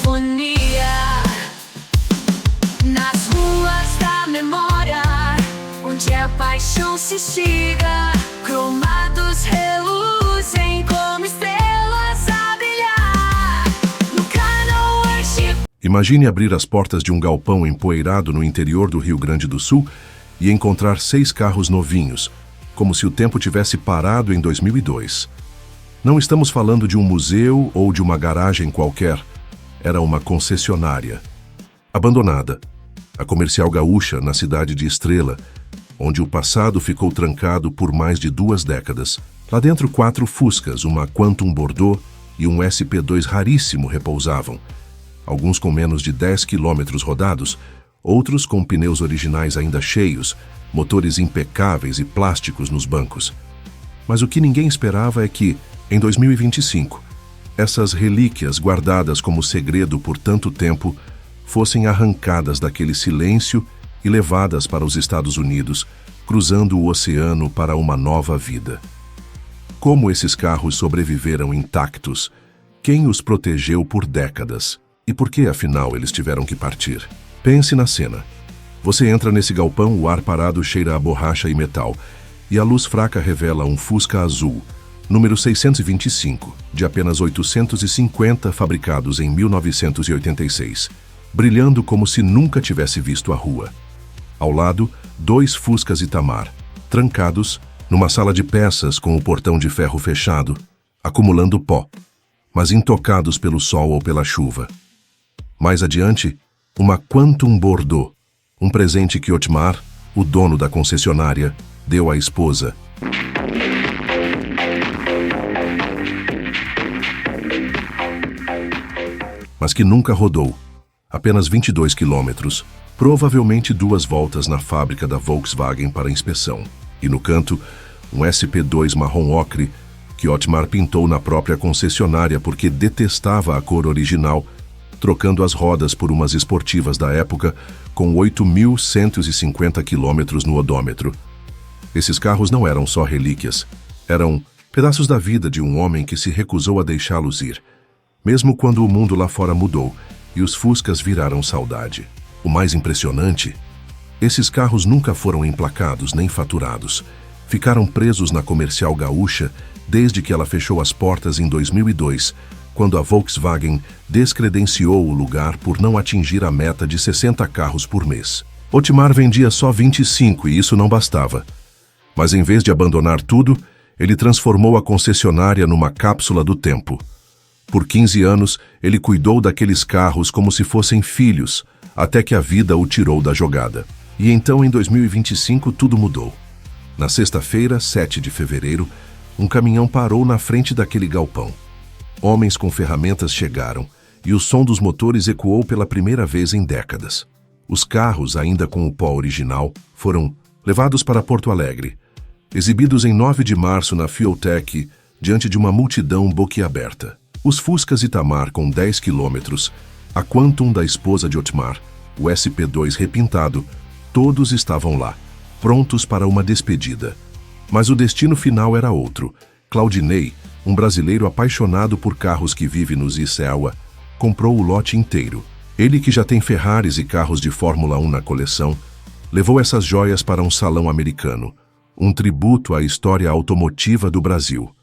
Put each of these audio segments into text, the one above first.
sinfonia nas ruas da memória, onde a paixão se instiga. Cromados reluzem como estrelas a brilhar no Canal Worship. Imagine abrir as portas de um galpão empoeirado no interior do Rio Grande do Sul e encontrar 6 carros novinhos, como se o tempo tivesse parado em 2002. Não estamos falando de um museu ou de uma garagem qualquer. Era uma concessionária. Abandonada. A Comercial Gaúcha, na cidade de Estrela, onde o passado ficou trancado por mais de 2 décadas. Lá dentro, 4 Fuscas, uma Quantum Bordeaux e um SP2 raríssimo repousavam. Alguns com menos de 10 quilômetros rodados, outros com pneus originais ainda cheios, motores impecáveis e plásticos nos bancos. Mas o que ninguém esperava é que, em 2025, essas relíquias guardadas como segredo por tanto tempo fossem arrancadas daquele silêncio e levadas para os Estados Unidos, cruzando o oceano para uma nova vida. Como esses carros sobreviveram intactos? Quem os protegeu por décadas? E por que, afinal, eles tiveram que partir? Pense na cena. Você entra nesse galpão, o ar parado cheira a borracha e metal, e a luz fraca revela um Fusca azul, número 625, de apenas 850 fabricados em 1986, brilhando como se nunca tivesse visto a rua. Ao lado, 2 Fuscas Itamar, trancados numa sala de peças com o portão de ferro fechado, acumulando pó, mas intocados pelo sol ou pela chuva. Mais adiante, uma Quantum Bordeaux, um presente que Otmar, o dono da concessionária, deu à esposa. Mas que nunca rodou. Apenas 22 quilômetros, provavelmente 2 voltas na fábrica da Volkswagen para inspeção. E no canto, um SP2 marrom ocre que Otmar pintou na própria concessionária porque detestava a cor original, trocando as rodas por umas esportivas da época com 8.150 quilômetros no odômetro. Esses carros não eram só relíquias, eram pedaços da vida de um homem que se recusou a deixá-los ir, mesmo quando o mundo lá fora mudou e os Fuscas viraram saudade. O mais impressionante, esses carros nunca foram emplacados nem faturados. Ficaram presos na Comercial Gaúcha desde que ela fechou as portas em 2002, quando a Volkswagen descredenciou o lugar por não atingir a meta de 60 carros por mês. Otmar vendia só 25 e isso não bastava. Mas em vez de abandonar tudo, ele transformou a concessionária numa cápsula do tempo. Por 15 anos, ele cuidou daqueles carros como se fossem filhos, até que a vida o tirou da jogada. E então, em 2025, tudo mudou. Na sexta-feira, 7 de fevereiro, um caminhão parou na frente daquele galpão. Homens com ferramentas chegaram, e o som dos motores ecoou pela primeira vez em décadas. Os carros, ainda com o pó original, foram levados para Porto Alegre, exibidos em 9 de março na Fueltech, diante de uma multidão boquiaberta. Os Fuscas Itamar com 10 quilômetros, a Quantum da esposa de Otmar, o SP2 repintado, todos estavam lá, prontos para uma despedida. Mas o destino final era outro. Claudinei, um brasileiro apaixonado por carros que vive nos Iceawa, comprou o lote inteiro. Ele, que já tem Ferraris e carros de Fórmula 1 na coleção, levou essas joias para um salão americano, um tributo à história automotiva do Brasil.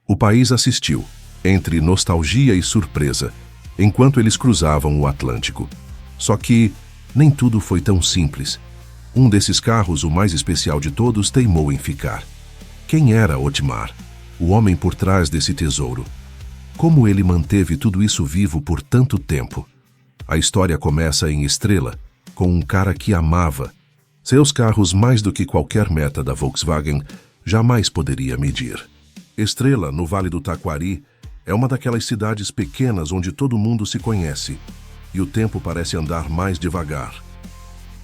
O país assistiu, entre nostalgia e surpresa, enquanto eles cruzavam o Atlântico. Só que nem tudo foi tão simples. Um desses carros, o mais especial de todos, teimou em ficar. Quem era Otmar, o homem por trás desse tesouro? Como ele manteve tudo isso vivo por tanto tempo? A história começa em Estrela, com um cara que amava. Seus carros, mais do que qualquer meta da Volkswagen, jamais poderia medir. Estrela, no Vale do Taquari, é uma daquelas cidades pequenas onde todo mundo se conhece, e o tempo parece andar mais devagar.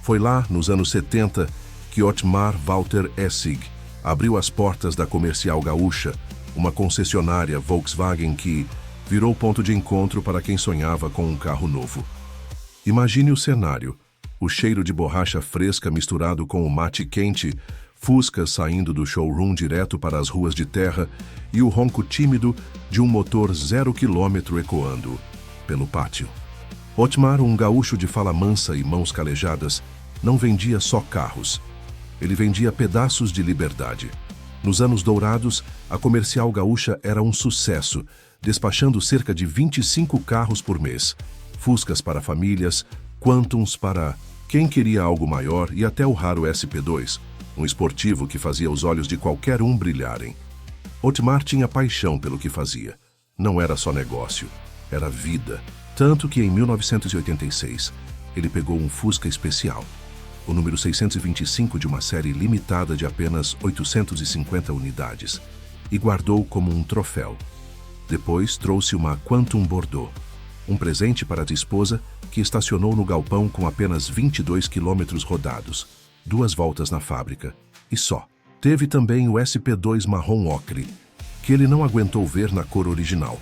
Foi lá, nos anos 70, que Otmar Walter Essig abriu as portas da Comercial Gaúcha, uma concessionária Volkswagen que virou ponto de encontro para quem sonhava com um carro novo. Imagine o cenário, o cheiro de borracha fresca misturado com o mate quente, Fuscas saindo do showroom direto para as ruas de terra e o ronco tímido de um motor 0 km ecoando pelo pátio. Otmar, um gaúcho de fala mansa e mãos calejadas, não vendia só carros. Ele vendia pedaços de liberdade. Nos anos dourados, a Comercial Gaúcha era um sucesso, despachando cerca de 25 carros por mês. Fuscas para famílias, Quantums para quem queria algo maior e até o raro SP2, um esportivo que fazia os olhos de qualquer um brilharem. Otmar tinha paixão pelo que fazia. Não era só negócio, era vida. Tanto que em 1986, ele pegou um Fusca especial, o número 625 de uma série limitada de apenas 850 unidades, e guardou como um troféu. Depois trouxe uma Quantum Bordeaux, um presente para a esposa que estacionou no galpão com apenas 22 quilômetros rodados, 2 voltas na fábrica, e só. Teve também o SP2 marrom ocre, que ele não aguentou ver na cor original.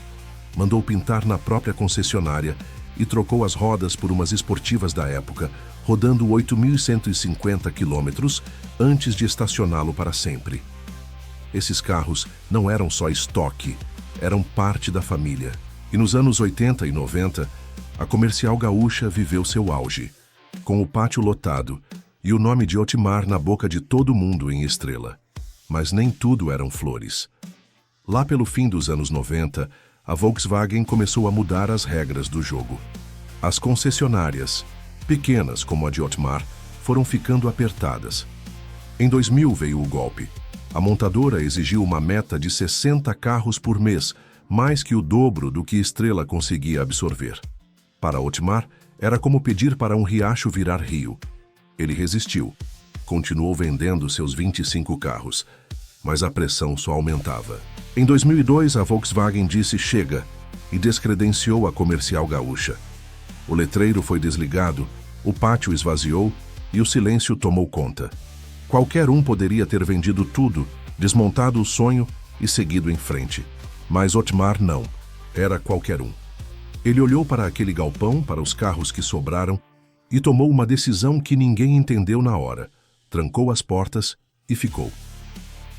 Mandou pintar na própria concessionária e trocou as rodas por umas esportivas da época, rodando 8.150 quilômetros antes de estacioná-lo para sempre. Esses carros não eram só estoque, eram parte da família. E nos anos 80 e 90, a Comercial Gaúcha viveu seu auge, com o pátio lotado e o nome de Otmar na boca de todo mundo em Estrela. Mas nem tudo eram flores. Lá pelo fim dos anos 90, a Volkswagen começou a mudar as regras do jogo. As concessionárias, pequenas como a de Otmar, foram ficando apertadas. Em 2000 veio o golpe. A montadora exigiu uma meta de 60 carros por mês, mais que o dobro do que Estrela conseguia absorver. Para Otmar, era como pedir para um riacho virar rio. Ele resistiu. Continuou vendendo seus 25 carros, mas a pressão só aumentava. Em 2002, a Volkswagen disse chega e descredenciou a Comercial Gaúcha. O letreiro foi desligado, o pátio esvaziou e o silêncio tomou conta. Qualquer um poderia ter vendido tudo, desmontado o sonho e seguido em frente. Mas Otmar não. Era qualquer um. Ele olhou para aquele galpão, para os carros que sobraram, e tomou uma decisão que ninguém entendeu na hora. Trancou as portas e ficou.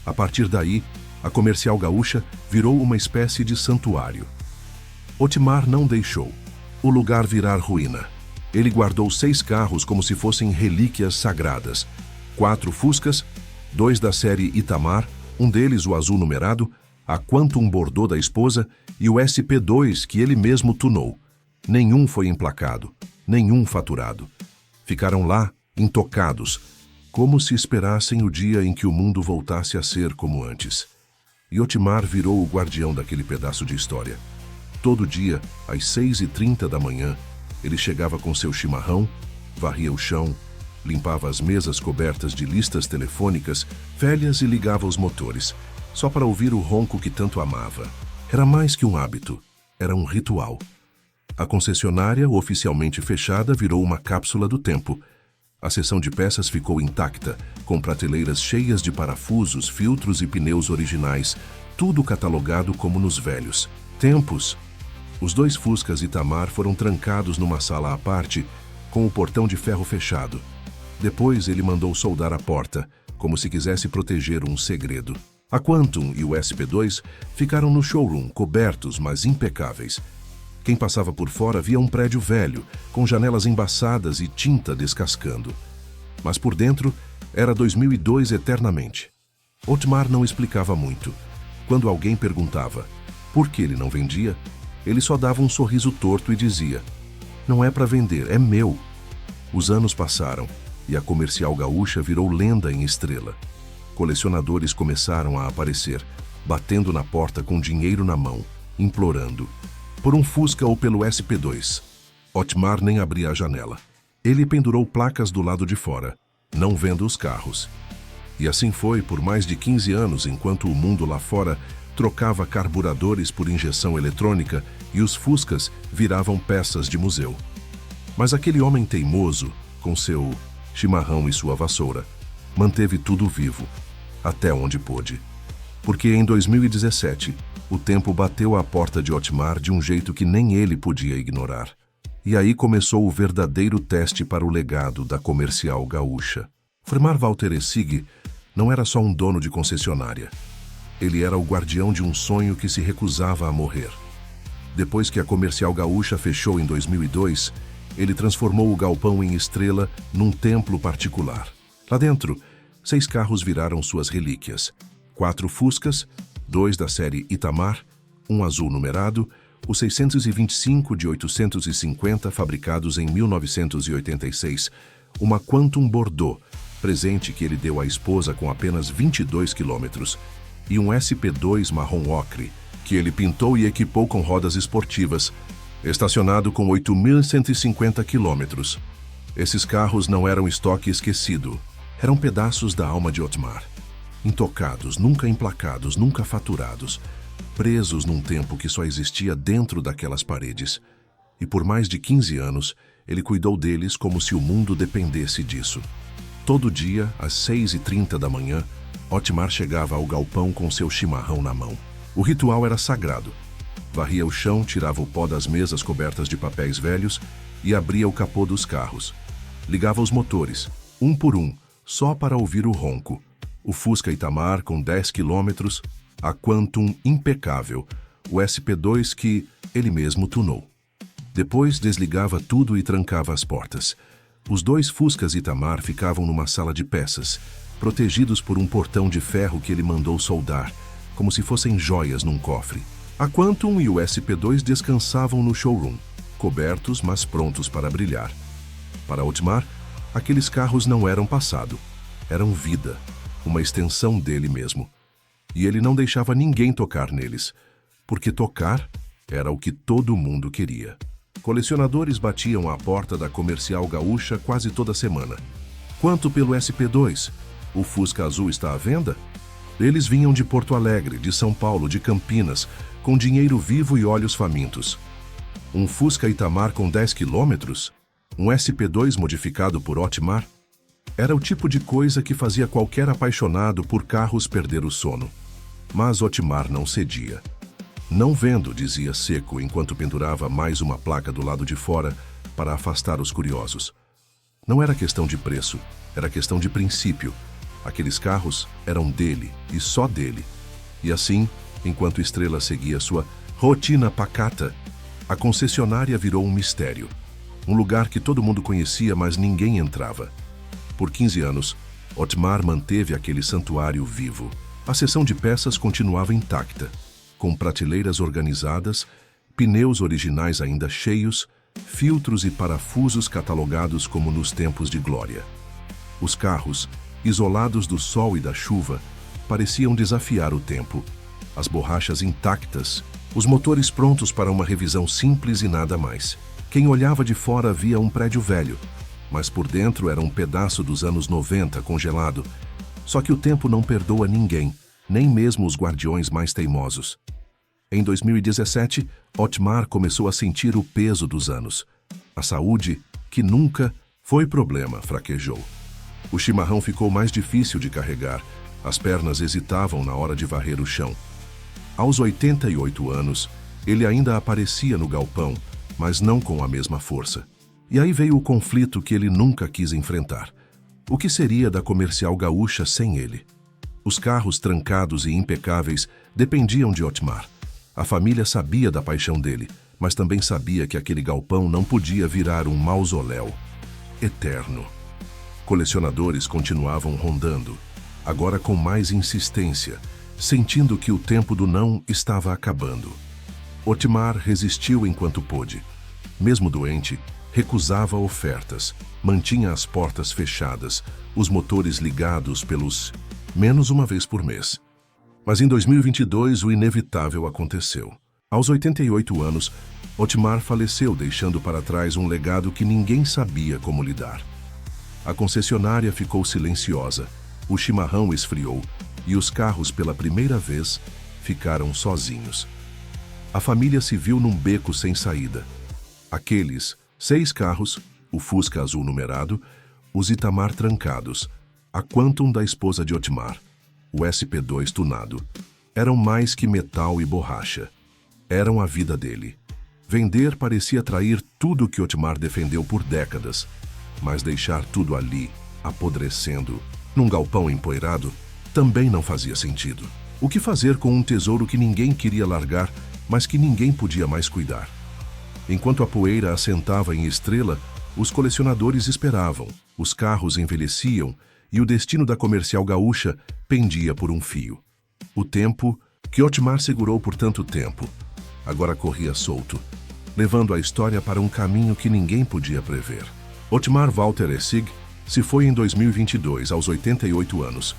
A partir daí, a Comercial Gaúcha virou uma espécie de santuário. Otmar não deixou o lugar virar ruína. Ele guardou 6 carros como se fossem relíquias sagradas. 4 Fuscas, 2 da série Itamar, um deles o azul numerado, a Quantum Bordeaux da esposa e o SP2 que ele mesmo tunou. Nenhum foi emplacado, nenhum faturado. Ficaram lá, intocados, como se esperassem o dia em que o mundo voltasse a ser como antes. E Otmar virou o guardião daquele pedaço de história. Todo dia, às 6h30 da manhã, ele chegava com seu chimarrão, varria o chão, limpava as mesas cobertas de listas telefônicas velhas e ligava os motores, só para ouvir o ronco que tanto amava. Era mais que um hábito, era um ritual. A concessionária, oficialmente fechada, virou uma cápsula do tempo. A seção de peças ficou intacta, com prateleiras cheias de parafusos, filtros e pneus originais, tudo catalogado como nos velhos tempos. Os 2 Fuscas Itamar foram trancados numa sala à parte, com o portão de ferro fechado. Depois ele mandou soldar a porta, como se quisesse proteger um segredo. A Quantum e o SP2 ficaram no showroom, cobertos, mas impecáveis. Quem passava por fora via um prédio velho, com janelas embaçadas e tinta descascando. Mas por dentro, era 2002 eternamente. Otmar não explicava muito. Quando alguém perguntava por que ele não vendia, ele só dava um sorriso torto e dizia: não é para vender, é meu. Os anos passaram e a Comercial Gaúcha virou lenda em Estrela. Colecionadores começaram a aparecer, batendo na porta com dinheiro na mão, implorando. Por um Fusca ou pelo SP2. Otmar nem abria a janela. Ele pendurou placas do lado de fora, não vendo os carros. E assim foi por mais de 15 anos, enquanto o mundo lá fora trocava carburadores por injeção eletrônica e os Fuscas viravam peças de museu. Mas aquele homem teimoso, com seu chimarrão e sua vassoura, manteve tudo vivo, até onde pôde. Porque em 2017, o tempo bateu à porta de Otmar de um jeito que nem ele podia ignorar. E aí começou o verdadeiro teste para o legado da Comercial Gaúcha. Fremar Walter Essig não era só um dono de concessionária. Ele era o guardião de um sonho que se recusava a morrer. Depois que a Comercial Gaúcha fechou em 2002, ele transformou o galpão em estrela num templo particular. Lá dentro, 6 carros viraram suas relíquias. 4 Fuscas, 2 da série Itamar, um azul numerado, os 625 de 850 fabricados em 1986, uma Quantum Bordeaux, presente que ele deu à esposa com apenas 22 quilômetros, e um SP2 marrom ocre, que ele pintou e equipou com rodas esportivas, estacionado com 8.150 quilômetros. Esses carros não eram estoque esquecido, eram pedaços da alma de Otmar. Intocados, nunca emplacados, nunca faturados, presos num tempo que só existia dentro daquelas paredes. E por mais de 15 anos, ele cuidou deles como se o mundo dependesse disso. Todo dia, às 6h30 da manhã, Otmar chegava ao galpão com seu chimarrão na mão. O ritual era sagrado. Varria o chão, tirava o pó das mesas cobertas de papéis velhos e abria o capô dos carros. Ligava os motores, um por um, só para ouvir o ronco. O Fusca Itamar com 10 quilômetros, a Quantum impecável, o SP2 que ele mesmo tunou. Depois desligava tudo e trancava as portas. Os 2 Fuscas Itamar ficavam numa sala de peças, protegidos por um portão de ferro que ele mandou soldar, como se fossem joias num cofre. A Quantum e o SP2 descansavam no showroom, cobertos, mas prontos para brilhar. Para Otmar, aqueles carros não eram passado, eram vida, uma extensão dele mesmo. E ele não deixava ninguém tocar neles, porque tocar era o que todo mundo queria. Colecionadores batiam à porta da Comercial Gaúcha quase toda semana. Quanto pelo SP2? O Fusca azul está à venda? Eles vinham de Porto Alegre, de São Paulo, de Campinas, com dinheiro vivo e olhos famintos. Um Fusca Itamar com 10 quilômetros? Um SP2 modificado por Otmar? Era o tipo de coisa que fazia qualquer apaixonado por carros perder o sono. Mas Otmar não cedia. Não vendo, dizia seco enquanto pendurava mais uma placa do lado de fora para afastar os curiosos. Não era questão de preço, era questão de princípio. Aqueles carros eram dele e só dele. E assim, enquanto Estrela seguia sua rotina pacata, a concessionária virou um mistério. Um lugar que todo mundo conhecia, mas ninguém entrava. Por 15 anos, Otmar manteve aquele santuário vivo. A seção de peças continuava intacta, com prateleiras organizadas, pneus originais ainda cheios, filtros e parafusos catalogados como nos tempos de glória. Os carros, isolados do sol e da chuva, pareciam desafiar o tempo. As borrachas intactas, os motores prontos para uma revisão simples e nada mais. Quem olhava de fora via um prédio velho, mas por dentro era um pedaço dos anos 90 congelado. Só que o tempo não perdoa ninguém, nem mesmo os guardiões mais teimosos. Em 2017, Otmar começou a sentir o peso dos anos. A saúde, que nunca foi problema, fraquejou. O chimarrão ficou mais difícil de carregar, as pernas hesitavam na hora de varrer o chão. Aos 88 anos, ele ainda aparecia no galpão, mas não com a mesma força. E aí veio o conflito que ele nunca quis enfrentar. O que seria da Comercial Gaúcha sem ele? Os carros trancados e impecáveis dependiam de Otmar. A família sabia da paixão dele, mas também sabia que aquele galpão não podia virar um mausoléu eterno. Colecionadores continuavam rondando, agora com mais insistência, sentindo que o tempo do não estava acabando. Otmar resistiu enquanto pôde. Mesmo doente, recusava ofertas, mantinha as portas fechadas, os motores ligados pelos menos uma vez por mês. Mas em 2022 o inevitável aconteceu. Aos 88 anos, Otmar faleceu, deixando para trás um legado que ninguém sabia como lidar. A concessionária ficou silenciosa, o chimarrão esfriou e os carros pela primeira vez ficaram sozinhos. A família se viu num beco sem saída. Aqueles 6 carros, o Fusca azul numerado, os Itamar trancados, a Quantum da esposa de Otmar, o SP2 tunado, eram mais que metal e borracha. Eram a vida dele. Vender parecia trair tudo que Otmar defendeu por décadas, mas deixar tudo ali, apodrecendo, num galpão empoeirado, também não fazia sentido. O que fazer com um tesouro que ninguém queria largar, mas que ninguém podia mais cuidar? Enquanto a poeira assentava em Estrela, os colecionadores esperavam, os carros envelheciam e o destino da Comercial Gaúcha pendia por um fio. O tempo, que Otmar segurou por tanto tempo, agora corria solto, levando a história para um caminho que ninguém podia prever. Otmar Walter Essig se foi em 2022, aos 88 anos,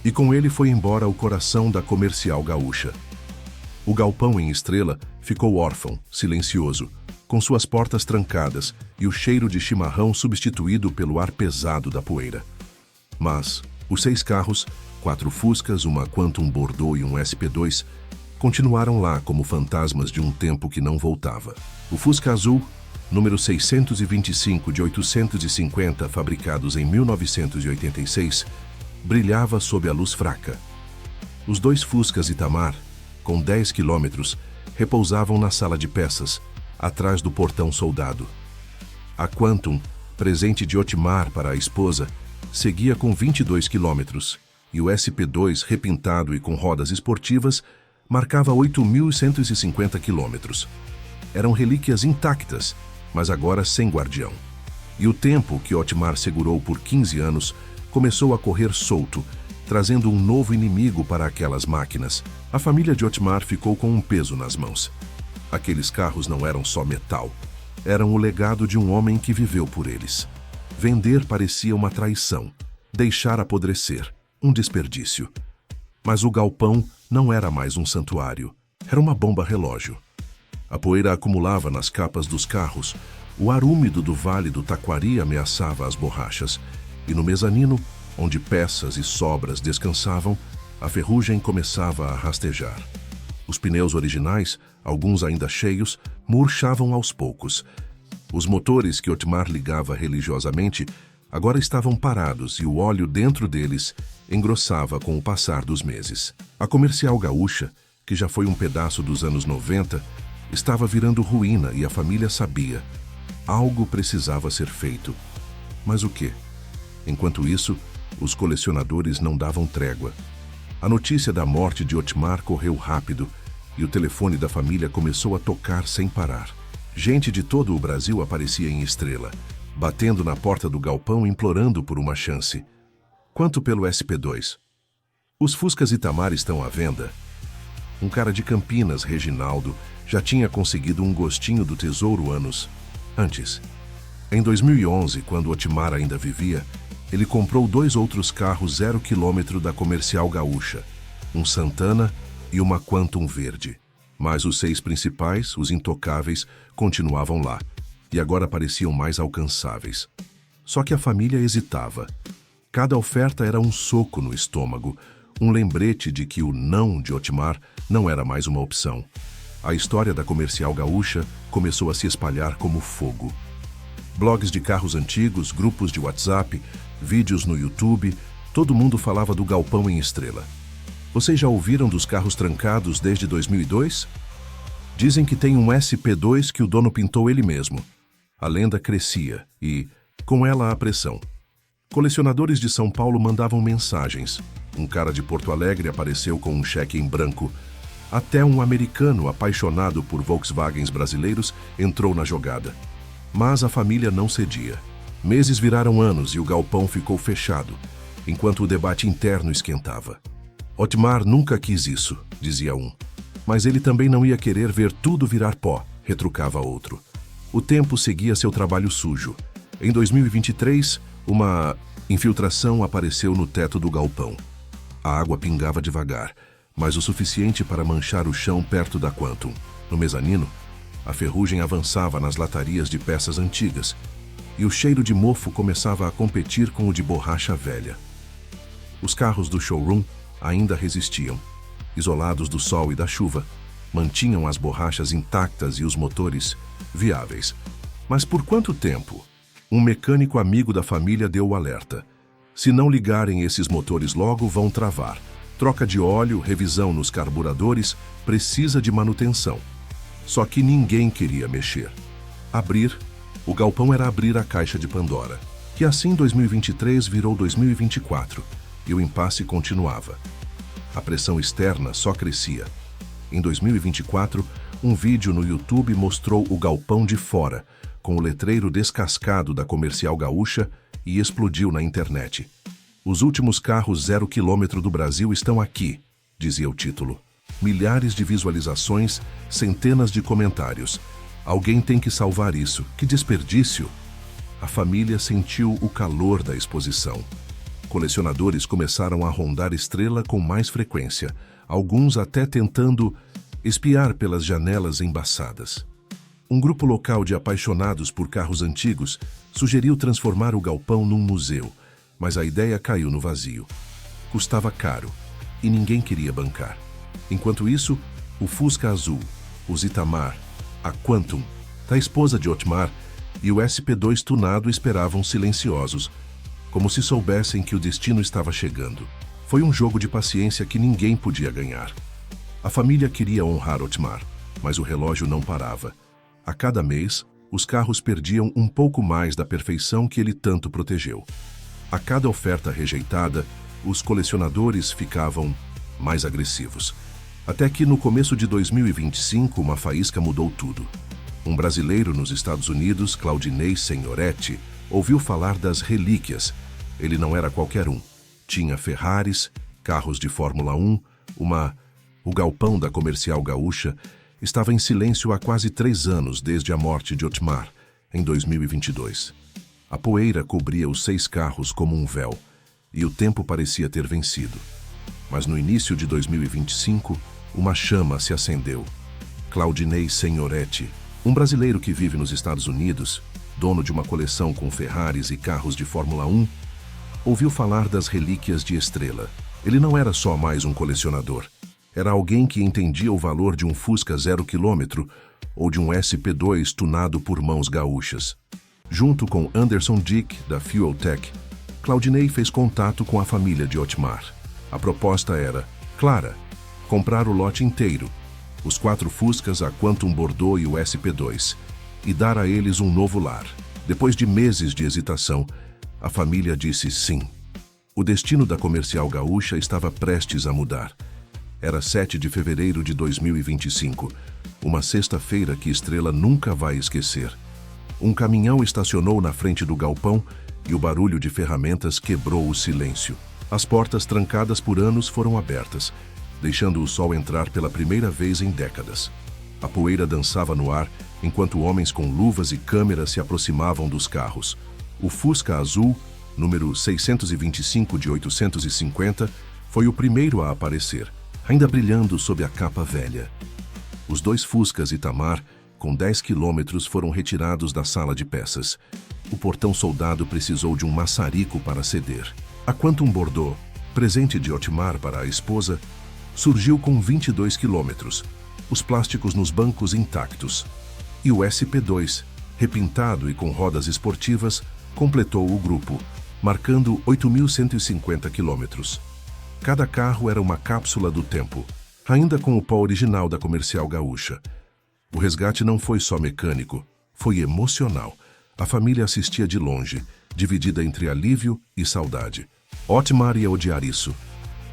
e com ele foi embora o coração da Comercial Gaúcha. O galpão em Estrela ficou órfão, silencioso, com suas portas trancadas e o cheiro de chimarrão substituído pelo ar pesado da poeira. Mas os 6 carros, 4 Fuscas, uma Quantum Bordeaux e um SP2, continuaram lá como fantasmas de um tempo que não voltava. O Fusca azul, número 625 de 850, fabricados em 1986, brilhava sob a luz fraca. Os 2 Fuscas Itamar, com 10 quilômetros, repousavam na sala de peças, atrás do portão soldado. A Quantum, presente de Otmar para a esposa, seguia com 22 quilômetros, e o SP2, repintado e com rodas esportivas, marcava 8.150 quilômetros. Eram relíquias intactas, mas agora sem guardião. E o tempo que Otmar segurou por 15 anos começou a correr solto, trazendo um novo inimigo para aquelas máquinas. A família de Otmar ficou com um peso nas mãos. Aqueles carros não eram só metal, eram o legado de um homem que viveu por eles. Vender parecia uma traição, deixar apodrecer, um desperdício. Mas o galpão não era mais um santuário, era uma bomba relógio. A poeira acumulava nas capas dos carros, o ar úmido do Vale do Taquari ameaçava as borrachas, e no mezanino, onde peças e sobras descansavam, a ferrugem começava a rastejar. Os pneus originais, alguns ainda cheios, murchavam aos poucos. Os motores que Otmar ligava religiosamente agora estavam parados e o óleo dentro deles engrossava com o passar dos meses. A Comercial Gaúcha, que já foi um pedaço dos anos 90, estava virando ruína e a família sabia. Algo precisava ser feito. Mas o quê? Enquanto isso, os colecionadores não davam trégua. A notícia da morte de Otmar correu rápido e o telefone da família começou a tocar sem parar. Gente de todo o Brasil aparecia em Estrela, batendo na porta do galpão implorando por uma chance. Quanto pelo SP2? Os Fuscas Itamar estão à venda. Um cara de Campinas, Reginaldo, já tinha conseguido um gostinho do tesouro anos antes. Em 2011, quando Otmar ainda vivia, ele comprou 2 outros carros 0 quilômetro da Comercial Gaúcha, um Santana e uma Quantum verde. Mas os 6 principais, os intocáveis, continuavam lá, e agora pareciam mais alcançáveis. Só que a família hesitava. Cada oferta era um soco no estômago, um lembrete de que o não de Otmar não era mais uma opção. A história da Comercial Gaúcha começou a se espalhar como fogo. Blogs de carros antigos, grupos de WhatsApp, vídeos no YouTube, todo mundo falava do galpão em Estrela. Vocês já ouviram dos carros trancados desde 2002? Dizem que tem um SP2 que o dono pintou ele mesmo. A lenda crescia e, com ela, a pressão. Colecionadores de São Paulo mandavam mensagens. Um cara de Porto Alegre apareceu com um cheque em branco. Até um americano apaixonado por Volkswagens brasileiros entrou na jogada. Mas a família não cedia. Meses viraram anos e o galpão ficou fechado, enquanto o debate interno esquentava. Otmar nunca quis isso, dizia um. Mas ele também não ia querer ver tudo virar pó, retrucava outro. O tempo seguia seu trabalho sujo. Em 2023, uma infiltração apareceu no teto do galpão. A água pingava devagar, mas o suficiente para manchar o chão perto da Quantum. No mezanino, a ferrugem avançava nas latarias de peças antigas, e o cheiro de mofo começava a competir com o de borracha velha. Os carros do showroom ainda resistiam. Isolados do sol e da chuva, mantinham as borrachas intactas e os motores viáveis. Mas por quanto tempo? Um mecânico amigo da família deu o alerta. Se não ligarem esses motores logo, vão travar. Troca de óleo, revisão nos carburadores, precisa de manutenção. Só que ninguém queria mexer. O galpão era abrir a caixa de Pandora. E assim 2023 virou 2024, e o impasse continuava. A pressão externa só crescia. Em 2024, Um vídeo no YouTube mostrou o galpão de fora, com o letreiro descascado da Comercial Gaúcha, e explodiu na internet. Os últimos carros 0 km do Brasil estão aqui, dizia o título. Milhares de visualizações, centenas de comentários. Alguém tem que salvar isso. Que desperdício! A família sentiu o calor da exposição. Colecionadores começaram a rondar Estrela com mais frequência, alguns até tentando espiar pelas janelas embaçadas. Um grupo local de apaixonados por carros antigos sugeriu transformar o galpão num museu, mas a ideia caiu no vazio. Custava caro e ninguém queria bancar. Enquanto isso, o Fusca Azul, o Zitamar, a Quantum, da esposa de Otmar, e o SP2 tunado esperavam silenciosos, como se soubessem que o destino estava chegando. Foi um jogo de paciência que ninguém podia ganhar. A família queria honrar Otmar, mas o relógio não parava. A cada mês, os carros perdiam um pouco mais da perfeição que ele tanto protegeu. A cada oferta rejeitada, os colecionadores ficavam mais agressivos. Até que, no começo de 2025, uma faísca mudou tudo. Um brasileiro nos Estados Unidos, Claudinei Senhoretti, ouviu falar das relíquias. Ele não era qualquer um. Tinha Ferraris, carros de Fórmula 1, o galpão da Comercial Gaúcha estava em silêncio há quase 3 anos desde a morte de Otmar, em 2022. A poeira cobria os 6 carros como um véu, e o tempo parecia ter vencido. Mas no início de 2025, uma chama se acendeu. Claudinei Senhoretti, um brasileiro que vive nos Estados Unidos, dono de uma coleção com Ferraris e carros de Fórmula 1, ouviu falar das relíquias de Estrela. Ele não era só mais um colecionador. Era alguém que entendia o valor de um Fusca 0 km ou de um SP2 tunado por mãos gaúchas. Junto com Anderson Dick, da Fueltech, Claudinei fez contato com a família de Otmar. A proposta era clara: comprar o lote inteiro, os 4 Fuscas, a Quantum Bordeaux e o SP2, e dar a eles um novo lar. Depois de meses de hesitação, a família disse sim. O destino da Comercial Gaúcha estava prestes a mudar. Era 7 de fevereiro de 2025, uma sexta-feira que Estrela nunca vai esquecer. Um caminhão estacionou na frente do galpão e o barulho de ferramentas quebrou o silêncio. As portas trancadas por anos foram abertas, deixando o sol entrar pela primeira vez em décadas. A poeira dançava no ar enquanto homens com luvas e câmeras se aproximavam dos carros. O Fusca Azul, número 625 de 850, foi o primeiro a aparecer, ainda brilhando sob a capa velha. Os 2 Fuscas Itamar, com 10 quilômetros, foram retirados da sala de peças. O portão soldado precisou de um maçarico para ceder. A Quantum Bordeaux, presente de Otmar para a esposa, surgiu com 22 quilômetros, os plásticos nos bancos intactos. E o SP2, repintado e com rodas esportivas, completou o grupo, marcando 8.150 quilômetros. Cada carro era uma cápsula do tempo, ainda com o pó original da Comercial Gaúcha. O resgate não foi só mecânico, foi emocional. A família assistia de longe, dividida entre alívio e saudade. Otmar ia odiar isso,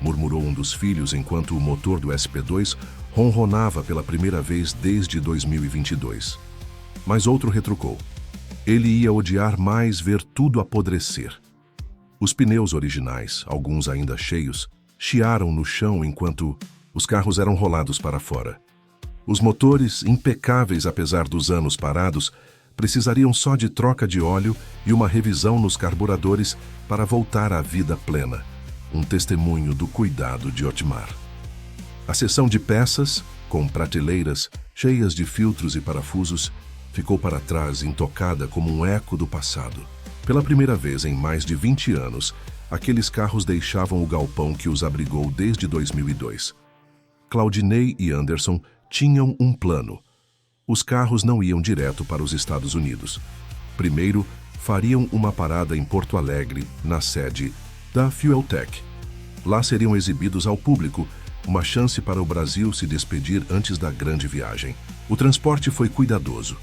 murmurou um dos filhos enquanto o motor do SP2 ronronava pela primeira vez desde 2022. Mas outro retrucou. Ele ia odiar mais ver tudo apodrecer. Os pneus originais, alguns ainda cheios, chiaram no chão enquanto os carros eram rolados para fora. Os motores, impecáveis apesar dos anos parados, precisariam só de troca de óleo e uma revisão nos carburadores para voltar à vida plena. Um testemunho do cuidado de Otmar. A seção de peças, com prateleiras cheias de filtros e parafusos, ficou para trás, intocada como um eco do passado. Pela primeira vez em mais de 20 anos, aqueles carros deixavam o galpão que os abrigou desde 2002. Claudinei e Anderson tinham um plano. Os carros não iam direto para os Estados Unidos. Primeiro, fariam uma parada em Porto Alegre, na sede da Fueltech. Lá seriam exibidos ao público, uma chance para o Brasil se despedir antes da grande viagem. O transporte foi cuidadoso.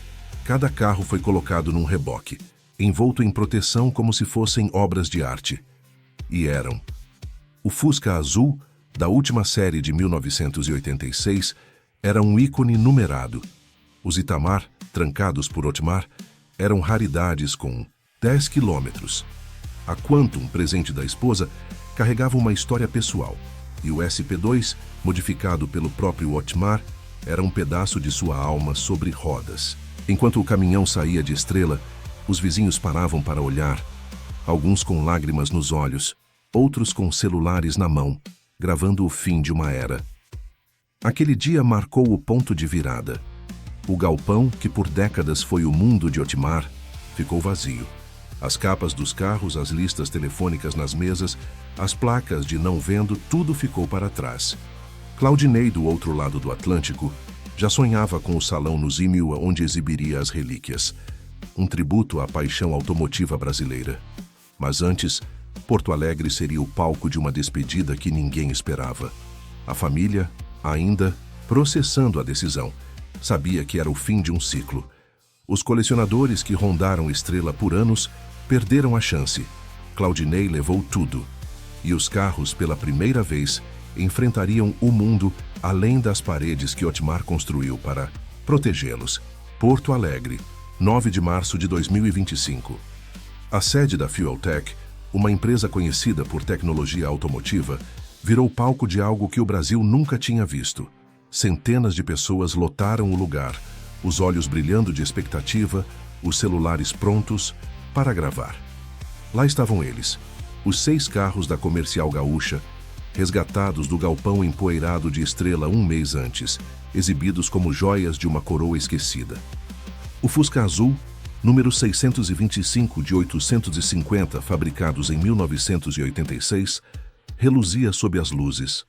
Cada carro foi colocado num reboque, envolto em proteção como se fossem obras de arte. E eram. O Fusca Azul, da última série de 1986, Era um ícone numerado. Os Itamar, trancados por Otmar, eram raridades com 10 quilômetros. A Quantum, presente da esposa, carregava uma história pessoal, e o SP2, modificado pelo próprio Otmar, era um pedaço de sua alma sobre rodas. Enquanto o caminhão saía de Estrela, os vizinhos paravam para olhar, alguns com lágrimas nos olhos, outros com celulares na mão, gravando o fim de uma era. Aquele dia marcou o ponto de virada. O galpão, que por décadas foi o mundo de Otmar, ficou vazio. As capas dos carros, as listas telefônicas nas mesas, as placas de não vendo, tudo ficou para trás. Claudinei, do outro lado do Atlântico, já sonhava com o salão no Zímio onde exibiria as relíquias. Um tributo à paixão automotiva brasileira. Mas antes, Porto Alegre seria o palco de uma despedida que ninguém esperava. A família, ainda processando a decisão, sabia que era o fim de um ciclo. Os colecionadores que rondaram Estrela por anos perderam a chance. Claudinei levou tudo. E os carros, pela primeira vez, enfrentariam o mundo além das paredes que Otmar construiu para protegê-los. Porto Alegre, 9 de março de 2025. A sede da Fueltech, uma empresa conhecida por tecnologia automotiva, virou palco de algo que o Brasil nunca tinha visto. Centenas de pessoas lotaram o lugar, os olhos brilhando de expectativa, os celulares prontos para gravar. Lá estavam eles, os 6 carros da Comercial Gaúcha, resgatados do galpão empoeirado de Estrela um mês antes, exibidos como joias de uma coroa esquecida. O Fusca Azul, número 625 de 850, fabricados em 1986, reluzia sob as luzes.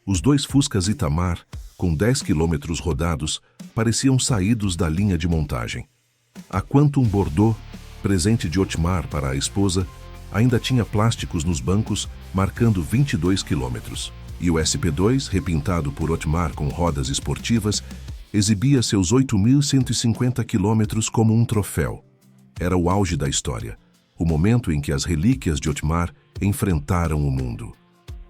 Os 2 Fuscas Itamar, com 10 quilômetros rodados, pareciam saídos da linha de montagem. A Quantum Bordeaux, presente de Otmar para a esposa, ainda tinha plásticos nos bancos, marcando 22 quilômetros. E o SP2, repintado por Otmar com rodas esportivas, exibia seus 8.150 quilômetros como um troféu. Era o auge da história, o momento em que as relíquias de Otmar enfrentaram o mundo.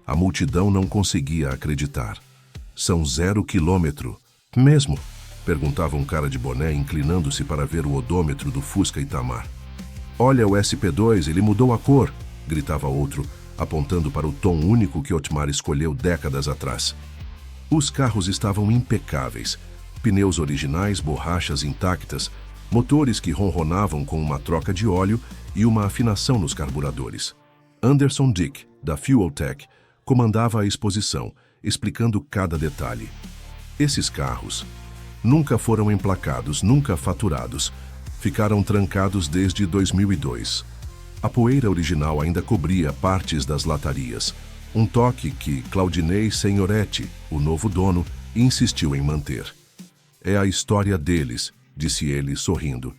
A multidão não conseguia acreditar. São 0 quilômetro. Mesmo? Perguntava um cara de boné, inclinando-se para ver o odômetro do Fusca Itamar. Olha o SP2, ele mudou a cor, gritava outro, apontando para o tom único que Otmar escolheu décadas atrás. Os carros estavam impecáveis. Pneus originais, borrachas intactas, motores que ronronavam com uma troca de óleo e uma afinação nos carburadores. Anderson Dick, da Fueltech, comandava a exposição, explicando cada detalhe. Esses carros nunca foram emplacados, nunca faturados. Ficaram trancados desde 2002. A poeira original ainda cobria partes das latarias, um toque que Claudinei Senhoretti, o novo dono, insistiu em manter. É a história deles, disse ele, sorrindo,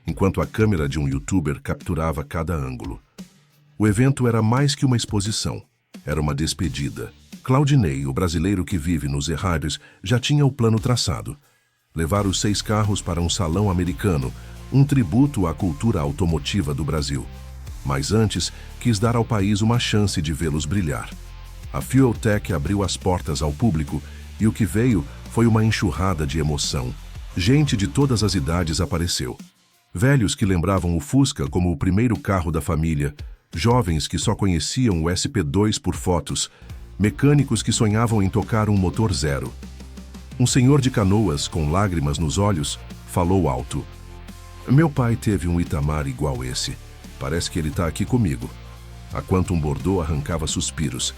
enquanto a câmera de um youtuber capturava cada ângulo. O evento era mais que uma exposição, era uma despedida. Claudinei, o brasileiro que vive nos Errades, já tinha o plano traçado. Levar os 6 carros para um salão americano, um tributo à cultura automotiva do Brasil. Mas antes, quis dar ao país uma chance de vê-los brilhar. A Fueltech abriu as portas ao público e o que veio foi uma enxurrada de emoção. Gente de todas as idades apareceu. Velhos que lembravam o Fusca como o primeiro carro da família, jovens que só conheciam o SP2 por fotos, mecânicos que sonhavam em tocar um motor zero. Um senhor de canoas, com lágrimas nos olhos, falou alto. Meu pai teve um Itamar igual esse. Parece que ele está aqui comigo. A Quantum Bordeaux arrancava suspiros.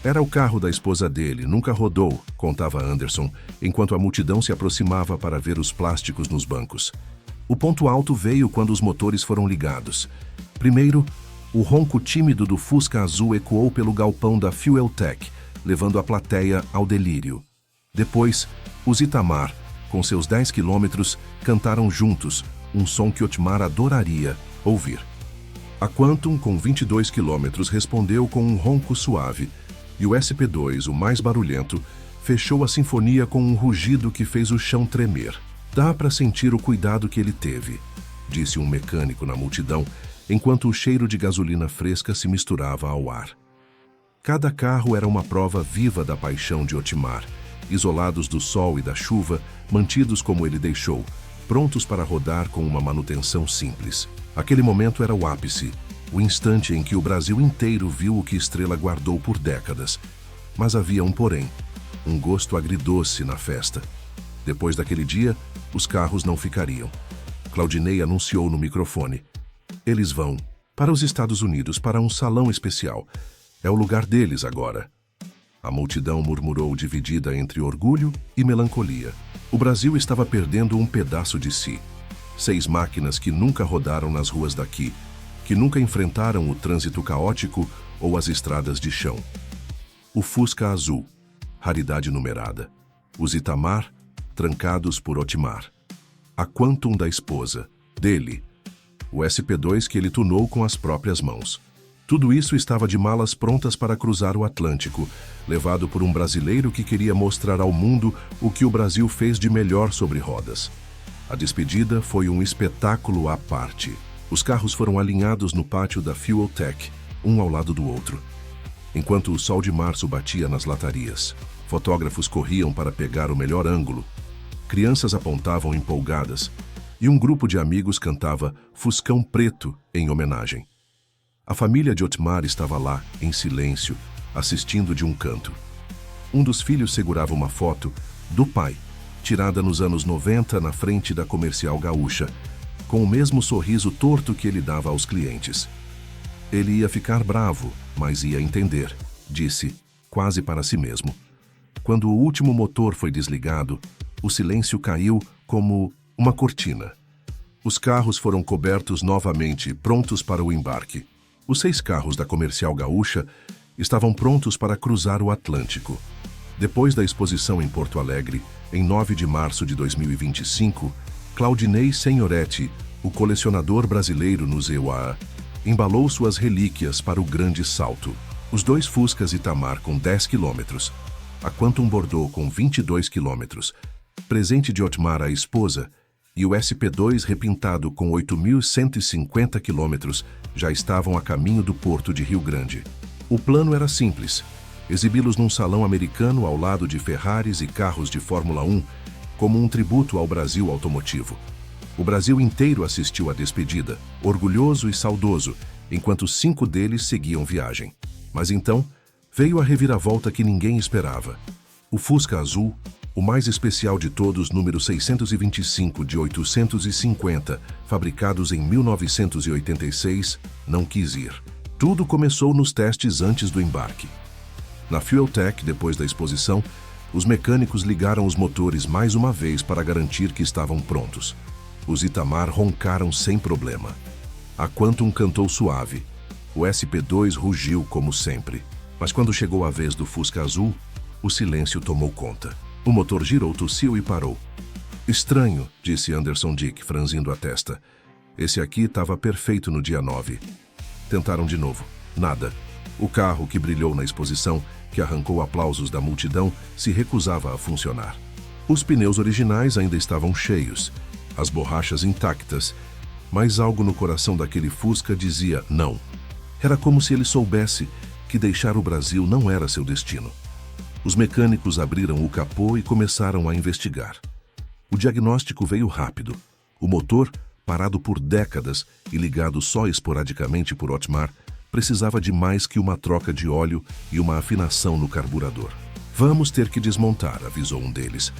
Era o carro da esposa dele, nunca rodou, contava Anderson, enquanto a multidão se aproximava para ver os plásticos nos bancos. O ponto alto veio quando os motores foram ligados. Primeiro, o ronco tímido do Fusca Azul ecoou pelo galpão da Fueltech, levando a plateia ao delírio. Depois, os Itamar, com seus 10 quilômetros, cantaram juntos, um som que Otmar adoraria ouvir. A Quantum, com 22 quilômetros, respondeu com um ronco suave, e o SP2, o mais barulhento, fechou a sinfonia com um rugido que fez o chão tremer. Dá para sentir o cuidado que ele teve, disse um mecânico na multidão, enquanto o cheiro de gasolina fresca se misturava ao ar. Cada carro era uma prova viva da paixão de Otmar, isolados do sol e da chuva, mantidos como ele deixou, prontos para rodar com uma manutenção simples. Aquele momento era o ápice, o instante em que o Brasil inteiro viu o que Estrela guardou por décadas. Mas havia um porém, um gosto agridoce na festa. Depois daquele dia, os carros não ficariam. Claudinei anunciou no microfone: eles vão para os Estados Unidos, para um salão especial. É o lugar deles agora. A multidão murmurou, dividida entre orgulho e melancolia. O Brasil estava perdendo um pedaço de si. 6 máquinas que nunca rodaram nas ruas daqui, que nunca enfrentaram o trânsito caótico ou as estradas de chão. O Fusca azul, raridade numerada. Os Itamar, trancados por Otmar. A Quantum da esposa, dele. O SP2 que ele tunou com as próprias mãos. Tudo isso estava de malas prontas para cruzar o Atlântico, levado por um brasileiro que queria mostrar ao mundo o que o Brasil fez de melhor sobre rodas. A despedida foi um espetáculo à parte. Os carros foram alinhados no pátio da Fuel Tech, um ao lado do outro. Enquanto o sol de março batia nas latarias, fotógrafos corriam para pegar o melhor ângulo. Crianças apontavam empolgadas e um grupo de amigos cantava Fuscão Preto em homenagem. A família de Otmar estava lá, em silêncio, assistindo de um canto. Um dos filhos segurava uma foto do pai, tirada nos anos 90 na frente da Comercial Gaúcha, com o mesmo sorriso torto que ele dava aos clientes. Ele ia ficar bravo, mas ia entender, disse, quase para si mesmo. Quando o último motor foi desligado, o silêncio caiu como uma cortina. Os carros foram cobertos novamente, prontos para o embarque. Os 6 carros da Comercial Gaúcha estavam prontos para cruzar o Atlântico. Depois da exposição em Porto Alegre, em 9 de março de 2025, Claudinei Senhoretti, o colecionador brasileiro no ZEUA, embalou suas relíquias para o grande salto. Os 2 Fuscas Itamar com 10 quilômetros, a Quantum Bordeaux com 22 quilômetros, presente de Otmar à esposa, e o SP2 repintado com 8.150 quilômetros já estavam a caminho do porto de Rio Grande. O plano era simples: exibi-los num salão americano ao lado de Ferraris e carros de Fórmula 1, como um tributo ao Brasil automotivo. O Brasil inteiro assistiu à despedida, orgulhoso e saudoso, enquanto 5 deles seguiam viagem. Mas então, veio a reviravolta que ninguém esperava. O Fusca azul, o mais especial de todos, número 625 de 850, fabricados em 1986, não quis ir. Tudo começou nos testes antes do embarque. Na Fuel Tech, depois da exposição, os mecânicos ligaram os motores mais uma vez para garantir que estavam prontos. Os Itamar roncaram sem problema. A Quantum cantou suave. O SP2 rugiu como sempre. Mas quando chegou a vez do Fusca azul, o silêncio tomou conta. O motor girou, tossiu e parou. Estranho, disse Anderson Dick, franzindo a testa. Esse aqui estava perfeito no dia 9. Tentaram de novo. Nada. O carro que brilhou na exposição, que arrancou aplausos da multidão, se recusava a funcionar. Os pneus originais ainda estavam cheios, as borrachas intactas, mas algo no coração daquele Fusca dizia não. Era como se ele soubesse que deixar o Brasil não era seu destino. Os mecânicos abriram o capô e começaram a investigar. O diagnóstico veio rápido. O motor, parado por décadas e ligado só esporadicamente por Otmar, precisava de mais que uma troca de óleo e uma afinação no carburador. Vamos ter que desmontar, avisou um deles.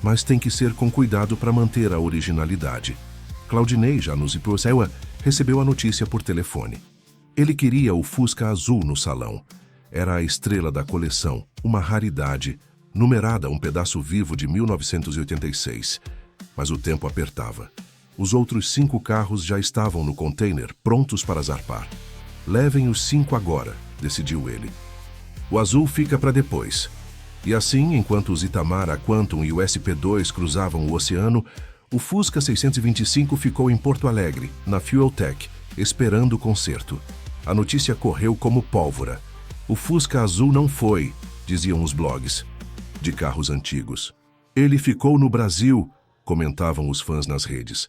Mas tem que ser com cuidado para manter a originalidade. Claudinei, já nos Ipuceua, recebeu a notícia por telefone. Ele queria o Fusca azul no salão. Era a estrela da coleção, uma raridade, numerada um pedaço vivo de 1986. Mas o tempo apertava. Os outros 5 carros já estavam no container, prontos para zarpar. Levem os 5 agora, decidiu ele. O azul fica para depois. E assim, enquanto os Itamar, a Quantum e o SP2 cruzavam o oceano, o Fusca 625 ficou em Porto Alegre, na Fuel Tech, esperando o concerto. A notícia correu como pólvora. O Fusca azul não foi, diziam os blogs de carros antigos. Ele ficou no Brasil, comentavam os fãs nas redes.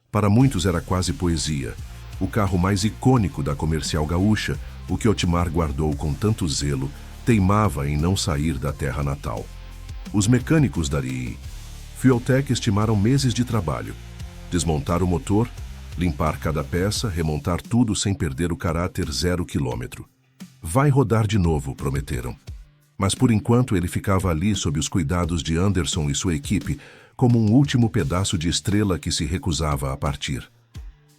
Para muitos era quase poesia. O carro mais icônico da Comercial Gaúcha, o que Otmar guardou com tanto zelo, teimava em não sair da terra natal. Os mecânicos da RII Fueltech estimaram meses de trabalho. Desmontar o motor, limpar cada peça, remontar tudo sem perder o caráter 0 km. Vai rodar de novo, prometeram. Mas por enquanto ele ficava ali sob os cuidados de Anderson e sua equipe, como um último pedaço de estrela que se recusava a partir.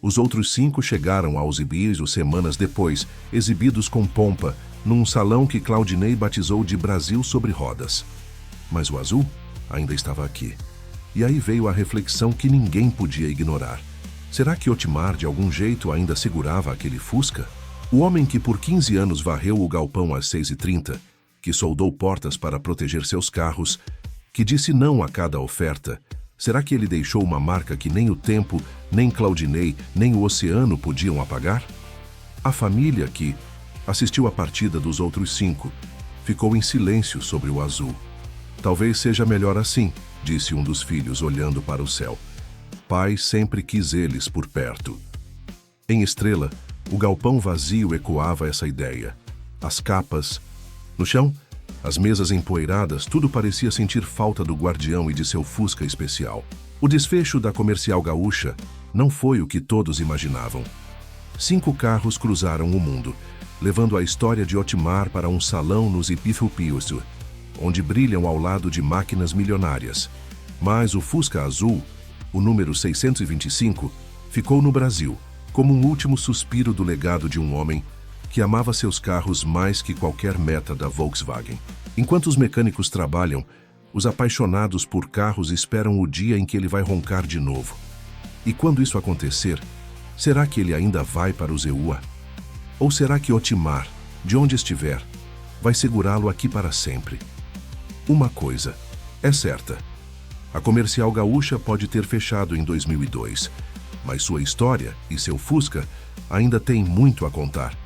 Os outros 5 chegaram aos Ibiza semanas depois, exibidos com pompa, num salão que Claudinei batizou de Brasil sobre rodas. Mas o azul ainda estava aqui. E aí veio a reflexão que ninguém podia ignorar. Será que Otmar de algum jeito ainda segurava aquele Fusca? O homem que por 15 anos varreu o galpão às 6h30, que soldou portas para proteger seus carros, que disse não a cada oferta, será que ele deixou uma marca que nem o tempo, nem Claudinei, nem o oceano podiam apagar? A família que assistiu à partida dos outros 5 ficou em silêncio sobre o azul. Talvez seja melhor assim, disse um dos filhos olhando para o céu. Pai sempre quis eles por perto. Em Estrela, o galpão vazio ecoava essa ideia. As capas, no chão, as mesas empoeiradas, tudo parecia sentir falta do guardião e de seu Fusca especial. O desfecho da Comercial Gaúcha não foi o que todos imaginavam. 5 carros cruzaram o mundo, levando a história de Otmar para um salão nos Ipifupioso, onde brilham ao lado de máquinas milionárias. Mas o Fusca Azul, o número 625, ficou no Brasil, como um último suspiro do legado de um homem que amava seus carros mais que qualquer meta da Volkswagen. Enquanto os mecânicos trabalham, os apaixonados por carros esperam o dia em que ele vai roncar de novo. E quando isso acontecer, será que ele ainda vai para o ZEUA? Ou será que Otmar, de onde estiver, vai segurá-lo aqui para sempre? Uma coisa é certa. A Comercial Gaúcha pode ter fechado em 2002, mas sua história e seu Fusca ainda têm muito a contar.